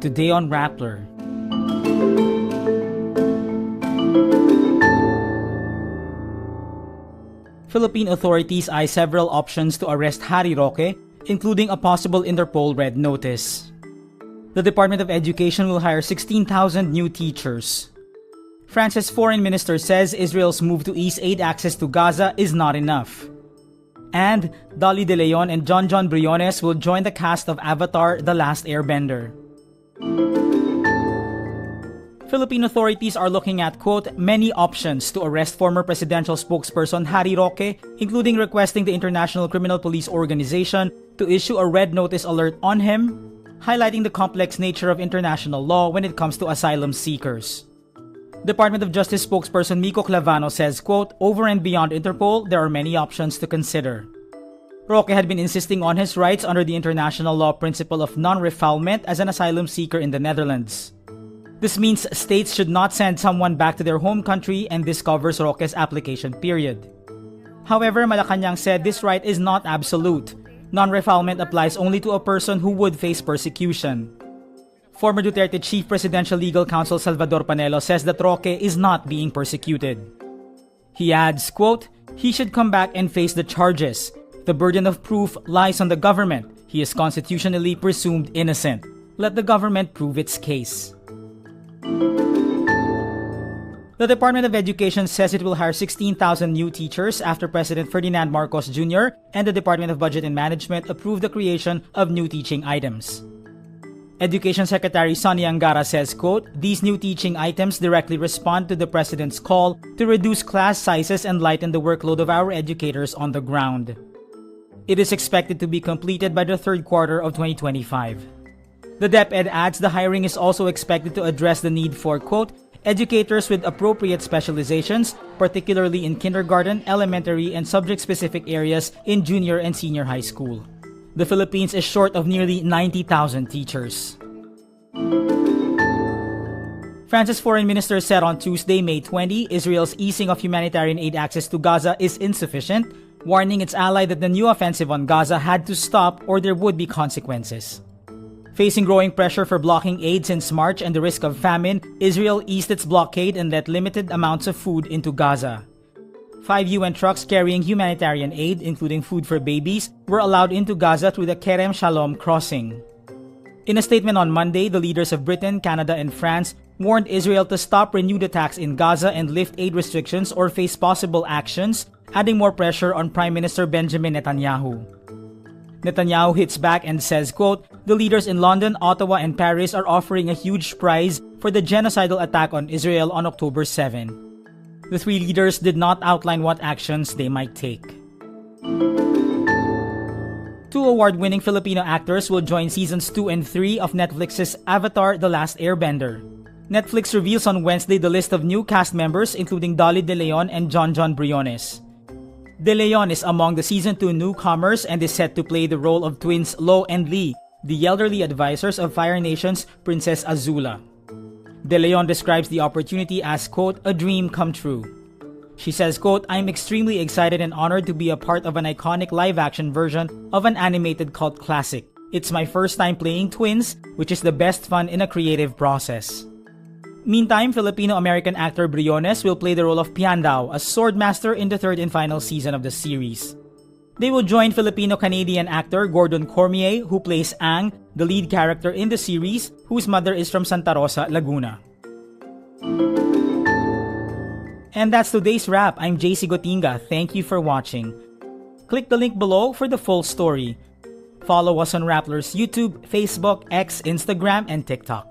Today on Rappler. Philippine authorities eye several options to arrest Harry Roque, including a possible Interpol red notice. The Department of Education will hire 16,000 new teachers. France's foreign minister says Israel's move to ease aid access to Gaza is not enough. And Dolly de Leon and Jon Jon Briones will join the cast of Avatar: The Last Airbender. Philippine authorities are looking at, quote, many options to arrest former presidential spokesperson Harry Roque, including requesting the International Criminal Police Organization to issue a red notice alert on him, highlighting the complex nature of international law when it comes to asylum seekers. Department of Justice spokesperson Miko Clavano says, quote, over and beyond Interpol, there are many options to consider. Roque had been insisting on his rights under the international law principle of non-refoulement as an asylum seeker in the Netherlands. This means states should not send someone back to their home country, and this covers Roque's application period. However, Malacanang said this right is not absolute. Non-refoulement applies only to a person who would face persecution. Former Duterte Chief Presidential Legal Counsel Salvador Panelo says that Roque is not being persecuted. He adds, quote, he should come back and face the charges. The burden of proof lies on the government. He is constitutionally presumed innocent. Let the government prove its case. The Department of Education says it will hire 16,000 new teachers after President Ferdinand Marcos Jr. and the Department of Budget and Management approved the creation of new teaching items. Education Secretary Sonny Angara says, quote, these new teaching items directly respond to the President's call to reduce class sizes and lighten the workload of our educators on the ground. It is expected to be completed by the third quarter of 2025. The DepEd adds the hiring is also expected to address the need for, quote, educators with appropriate specializations, particularly in kindergarten, elementary, and subject-specific areas in junior and senior high school. The Philippines is short of nearly 90,000 teachers. France's foreign minister said on Tuesday, May 20, Israel's easing of humanitarian aid access to Gaza is insufficient, warning its ally that the new offensive on Gaza had to stop or there would be consequences. Facing growing pressure for blocking aid since March and the risk of famine, Israel eased its blockade and let limited amounts of food into Gaza. 5 UN trucks carrying humanitarian aid, including food for babies, were allowed into Gaza through the Kerem Shalom crossing. In a statement on Monday, the leaders of Britain, Canada, and France warned Israel to stop renewed attacks in Gaza and lift aid restrictions or face possible actions, adding more pressure on Prime Minister Benjamin Netanyahu. Netanyahu hits back and says, quote, the leaders in London, Ottawa, and Paris are offering a huge prize for the genocidal attack on Israel on October 7. The three leaders did not outline what actions they might take. 2 award-winning Filipino actors will join seasons 2 and 3 of Netflix's Avatar: The Last Airbender. Netflix reveals on Wednesday the list of new cast members, including Dolly de Leon and Jon Jon Briones. De Leon is among the Season 2 newcomers and is set to play the role of twins Lo and Lee, the elderly advisors of Fire Nation's Princess Azula. De Leon describes the opportunity as, quote, a dream come true. She says, quote, I'm extremely excited and honored to be a part of an iconic live-action version of an animated cult classic. It's my first time playing twins, which is the best fun in a creative process. Meantime, Filipino-American actor Briones will play the role of Piandao, a swordmaster in the third and final season of the series. They will join Filipino-Canadian actor Gordon Cormier, who plays Ang, the lead character in the series, whose mother is from Santa Rosa, Laguna. And that's today's wrap. I'm JC Gotinga. Thank you for watching. Click the link below for the full story. Follow us on Rappler's YouTube, Facebook, X, Instagram, and TikTok.